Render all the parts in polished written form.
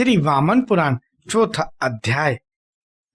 श्री वामन पुराण चौथा अध्याय।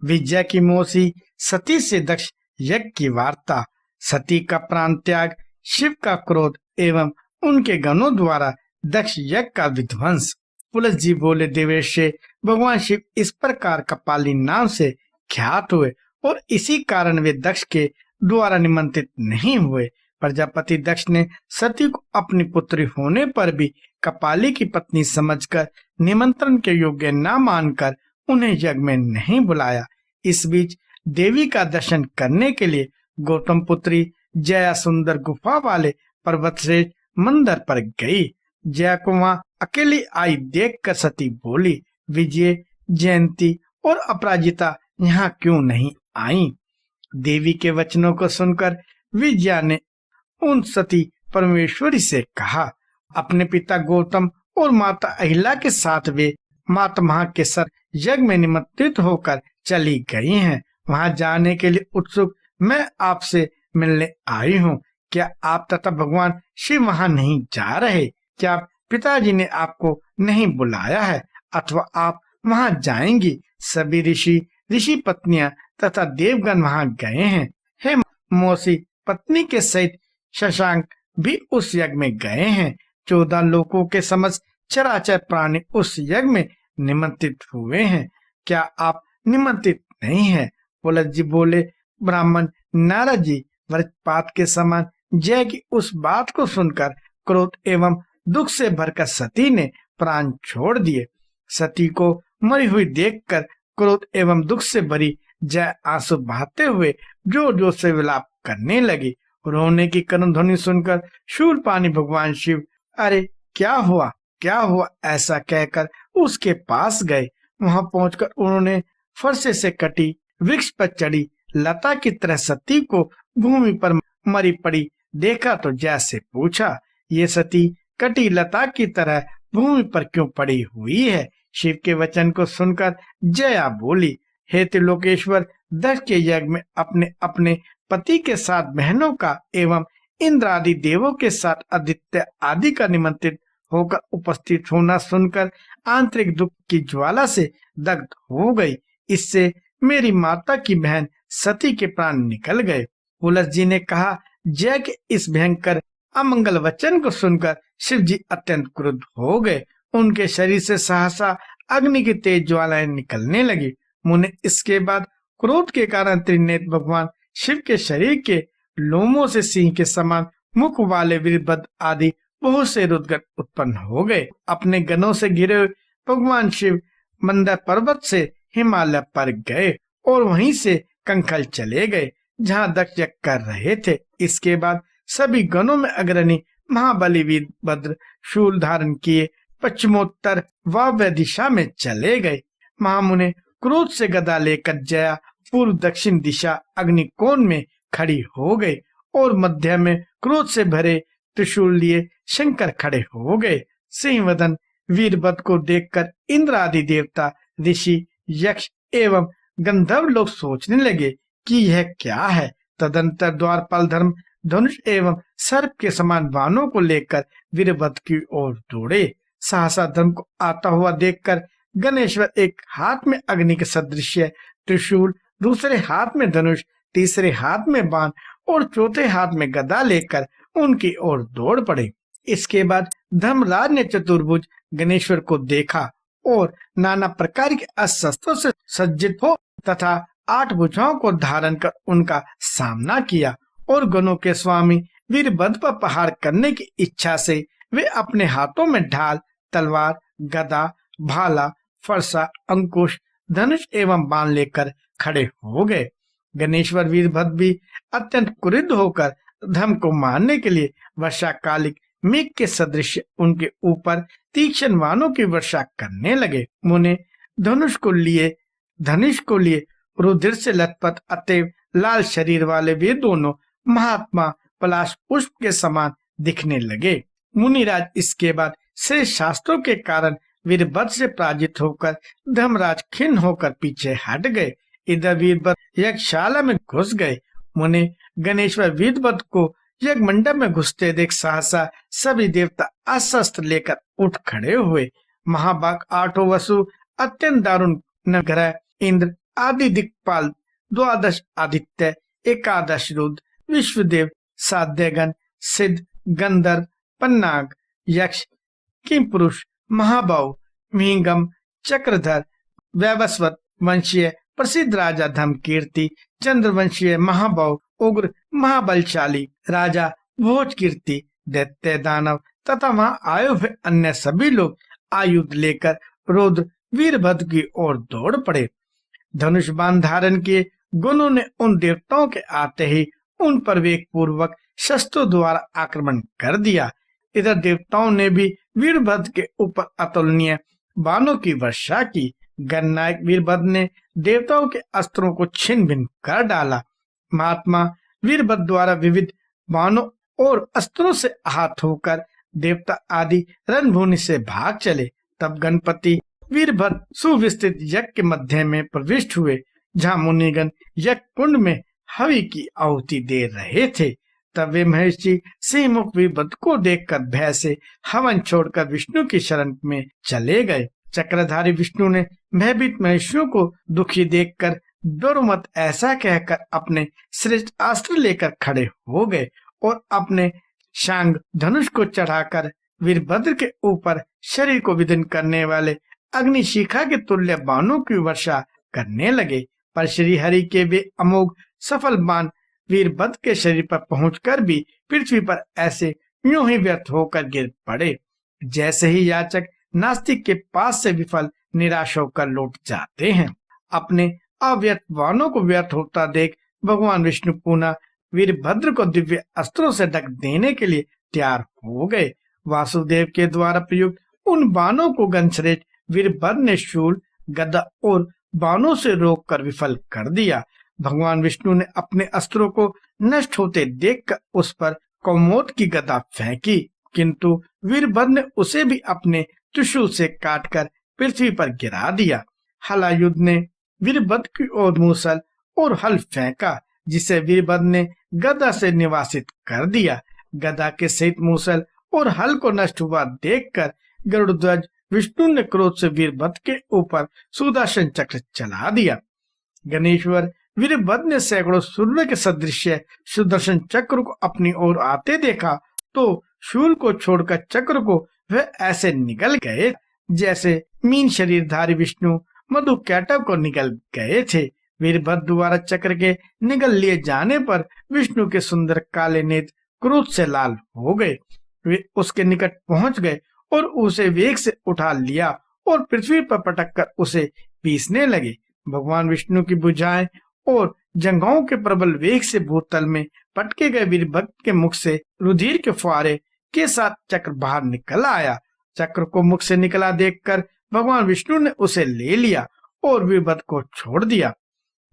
विजया की मौसी सती से दक्ष यज्ञ की वार्ता। सती का प्राण त्याग, शिव का क्रोध एवं उनके गणों द्वारा दक्ष यज्ञ का विध्वंस। पुलस जी बोले, देवेश से भगवान शिव इस प्रकार कपाली नाम से ख्यात हुए और इसी कारण वे दक्ष के द्वारा निमंत्रित नहीं हुए। प्रजापति दक्ष ने सती को अपनी पुत्री होने पर भी कपाली की पत्नी समझकर निमंत्रण के योग्य न मानकर उन्हें यज्ञ में नहीं बुलाया। इस बीच देवी का दर्शन करने के लिए गौतम पुत्री जया सुंदर गुफा वाले पर्वत से मंदिर पर गई। जया को वहां अकेली आई देखकर सती बोली, विजय, जयंती और अपराजिता यहाँ क्यों नहीं आई? देवी के वचनों को सुनकर विजया ने उन सती परमेश्वरी से कहा, अपने पिता गौतम और माता अहिला के साथ वे माता महाकेसर यज्ञ में निमंत्रित होकर चली गई हैं। वहां जाने के लिए उत्सुक मैं आपसे मिलने आई हूँ। क्या आप तथा भगवान शिव वहां नहीं जा रहे? क्या पिताजी ने आपको नहीं बुलाया है अथवा आप वहां जाएंगी? सभी ऋषि पत्नियां तथा देवगण वहां गए हैं। हे मौसी, पत्नी के सहित शशांक भी उस यज्ञ में गए हैं। 14 लोकों के समझ चराचर प्राणी उस यज्ञ में निमंत्रित हुए हैं। क्या आप निमंत्रित नहीं है? पुलस जी बोले, ब्राह्मण नारद जी वज्रपात के समान जय की उस बात को सुनकर क्रोध एवं दुख से भरकर सती ने प्राण छोड़ दिए। सती को मरी हुई देखकर क्रोध एवं दुख से भरी जय आंसू बहाते हुए जोर जोर से विलाप करने लगी। रोने की करुण ध्वनि सुनकर शूलपाणी भगवान शिव, अरे क्या हुआ ऐसा कहकर उसके पास गए। वहां पहुंचकर उन्होंने फरसे से कटी वृक्ष पर चढ़ी लता की तरह सती को भूमि पर मरी पड़ी देखा तो जैसे पूछा, ये सती कटी लता की तरह भूमि पर क्यों पड़ी हुई है? शिव के वचन को सुनकर जया बोली, हे त्रिलोकेश्वर, दक्ष के यज्ञ में अपने अपने पति के साथ बहनों का एवं इंद्र आदि देवों के साथ आदित्य आदि का निमंत्रित होकर उपस्थित होना सुनकर आंतरिक दुख की ज्वाला से दग्ध हो गई। इससे मेरी माता की बहन सती के प्राण निकल गए। पुलस जी ने कहा, जय के इस भयंकर अमंगल वचन को सुनकर शिव जी अत्यंत क्रुद्ध हो गए। उनके शरीर से सहसा अग्नि की तेज ज्वालाएं निकलने लगी। मुने इसके बाद क्रोध के कारण त्रिनेत्र भगवान शिव के शरीर के लोमों से सिंह के समान मुख वाले वीरभद्र आदि बहुत से रुद्र उत्पन्न हो गए। अपने गणों से घिरे हुए भगवान शिव मंदर पर्वत से हिमालय पर गए और वहीं से कंखल चले गए जहां दक्ष यज्ञ कर रहे थे। इसके बाद सभी गणों में अग्रणी महाबली वीरभद्र शूल धारण किए पश्चिमोत्तर वायव्य दिशा में चले गए। महामुने क्रोध से गदा लेकर जया पूर्व दक्षिण दिशा अग्निकोण में खड़ी हो गई और मध्य में क्रोध से भरे त्रिशूल लिए शंकर खड़े हो गए। सिंहवदन वीरभद्र को देखकर इंद्र आदि देवता, ऋषि, यक्ष एवं गंधर्व लोग सोचने लगे कि यह क्या है। तदंतर द्वारपाल धर्म धनुष एवं सर्प के समान बाणों को लेकर वीरभद्र की ओर दौड़े। सहसा धर्म को आता हुआ देखकर गणेश्वर एक हाथ में अग्नि के सदृश त्रिशूल, दूसरे हाथ में धनुष, तीसरे हाथ में बाण और चौथे हाथ में गदा लेकर उनकी ओर दौड़ पड़े। इसके बाद धर्मराज ने चतुर्भुज गणेश्वर को देखा और नाना प्रकार के अस्त्रों से सज्जित हो तथा 8 भुजाओं को धारण कर उनका सामना किया और गणों के स्वामी वीरभद्र पर प्रहार करने की इच्छा से वे अपने हाथों में ढाल, तलवार, गदा, भाला, फरसा, अंकुश, धनुष एवं बाण लेकर खड़े हो गए। गणेश्वर वीरभद्र भी अत्यंत क्रुद्ध होकर धर्म को मारने के लिए वर्षाकालिक मेघ के सदृश उनके ऊपर तीक्ष्ण बाणों की वर्षा करने लगे। मुने धनुष को लिए रुधिर से लथपथ अतएव लाल शरीर वाले वे दोनों महात्मा पलाश पुष्प के समान दिखने लगे। मुनिराज इसके बाद से शास्त्रों के कारण वीरभद्र से पराजित होकर धर्मराज खिन्न होकर पीछे हट गए। इधर वीरभद्र यज्ञशाला में घुस गए। मुने गणेश्वर वीरभद्र को यज्ञ मंडप में घुसते देख सहसा सभी देवता अस्त्र लेकर उठ खड़े हुए। महाभाग आठों वसु, अत्यंत दारुण नवग्रह, इंद्र आदि दिक्पाल, द्वादश आदित्य, एकादश रुद्र, विश्वदेव, साध्यगण, सिद्ध, गंधर्व, पन्नाग, यक्ष, किंपुरुष, महाबाहु, मिहिंगम, चक्रधर, वैवस्वत वंशीय प्रसिद्ध राजा धर्मकीर्ति, चंद्रवंशीय महाबाहु, उग्र महाबलशाली राजा भोजकीर्ति, दैत्य दानव तथा वहां आए हुए अन्य सभी लोग आयुध लेकर रुद्र वीरभद्र की ओर दौड़ पड़े। धनुष बाण धारण किए गुणों ने उन देवताओं के आते ही उन पर वेग पूर्वक शस्त्रों द्वारा आक्रमण कर दिया। इधर देवताओं ने भी वीरभद्र के ऊपर अतुलनीय बाणों की वर्षा की। गणनायक वीरभद्र ने देवताओं के अस्त्रों को छिन्न भिन्न कर डाला। महात्मा वीरभद्र द्वारा विविध बाणों और अस्त्रों से आहत होकर देवता आदि रणभूमि से भाग चले। तब गणपति वीरभद्र सुविस्तृत यज्ञ के मध्य में प्रविष्ट हुए, जहाँ मुनिगण यज्ञ कुंड में हवि की आहुति दे रहे थे। तब वे महर्षि सिंहमुख वीरभद्र को देखकर भय से हवन छोड़कर विष्णु की शरण में चले गए। चक्रधारी विष्णु ने भयभीत महर्षियों को दुखी देखकर डरो मत ऐसा कहकर अपने श्रेष्ठ अस्त्र लेकर खड़े हो गए और अपने शांग धनुष को चढ़ाकर वीरभद्र के ऊपर शरीर को विदीर्ण करने वाले अग्निशिखा के तुल्य बाणों की वर्षा करने लगे। पर श्री हरि के वे अमोघ सफल बाण वीरभद्र के शरीर पर पहुंचकर भी पृथ्वी पर ऐसे यूं ही व्यर्थ होकर गिर पड़े, जैसे ही याचक नास्तिक के पास से विफल निराश होकर लौट जाते हैं। अपने अव्यर्थ बाणों को व्यर्थ होता देख भगवान विष्णु पुनः वीरभद्र को दिव्य अस्त्रों से ढक देने के लिए तैयार हो गए। वासुदेव के द्वारा प्रयुक्त उन बाणों को गणश्रेष्ठ वीरभद्र ने शूल, गदा और बाणों से रोककर विफल कर दिया। भगवान विष्णु ने अपने अस्त्रों को नष्ट होते देखकर उस पर कौमोद की गदा फेंकी, किंतु वीरभद्र ने उसे भी अपने त्रिशूल से काटकर पृथ्वी पर गिरा दिया। हलायुध ने वीरभद्र की ओर मूसल और हल फेंका, जिसे वीरभद्र ने गदा से निवासित कर दिया। गदा के सहित मूसल और हल को नष्ट हुआ देखकर गरुड़ध्वज विष्णु ने क्रोध से वीरभद्र के ऊपर सुदर्शन चक्र चला दिया। गणेश्वर वीरभद्र ने सैकड़ों सूर्य के सदृश सुदर्शन चक्र को अपनी ओर आते देखा तो शूल को छोड़कर चक्र को वह ऐसे निगल गए जैसे मीन शरीरधारी विष्णु मधु कैटव को निगल गए थे। वीरभद्र द्वारा चक्र के निगल लिए जाने पर विष्णु के सुंदर काले नेत्र क्रोध से लाल हो गए। वे उसके निकट पहुंच गए और उसे वेग से उठा लिया और पृथ्वी पर पटककर उसे पीसने लगे। भगवान विष्णु की भुजाएं और जंघाओं के प्रबल वेग से भूतल में पटके गए वीरभद्र के मुख से रुधिर के फुहारे के साथ चक्र बाहर निकल आया। चक्र को मुख से निकला देखकर भगवान विष्णु ने उसे ले लिया और वीरभद्र को छोड़ दिया।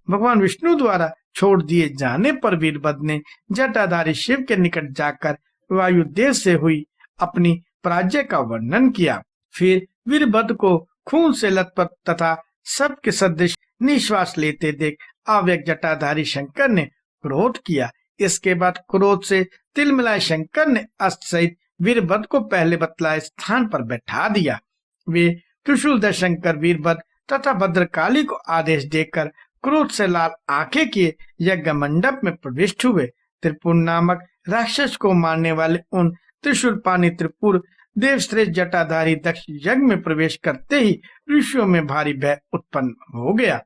भगवान विष्णु द्वारा छोड़ दिए जाने पर वीरभद्र ने जटाधारी शिव के निकट जाकर वायुदेव से हुई अपनी पराजय का वर्णन किया। फिर वीरभद्र को खून से लथपथ तथा सबके सदृश निश्वास लेते देख अव्यक्त जटाधारी शंकर ने क्रोध किया। इसके बाद क्रोध से तिलमिलाए शंकर ने अस्त्र सहित वीरभद्र को पहले बतलाए स्थान पर बैठा दिया। वे त्रिशूलधर शंकर वीरभद्र तथा भद्रकाली को आदेश देकर क्रोध से लाल आंखें किए यज्ञ मंडप में प्रविष्ट हुए। त्रिपुर नामक राक्षस को मारने वाले उन त्रिशूल पानी त्रिपुर देवश्रेष्ठ जटाधारी दक्ष यज्ञ में प्रवेश करते ही ऋषियों में भारी भय उत्पन्न हो गया।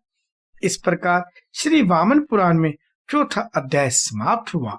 इस प्रकार श्री वामन पुराण में चौथा अध्याय समाप्त हुआ।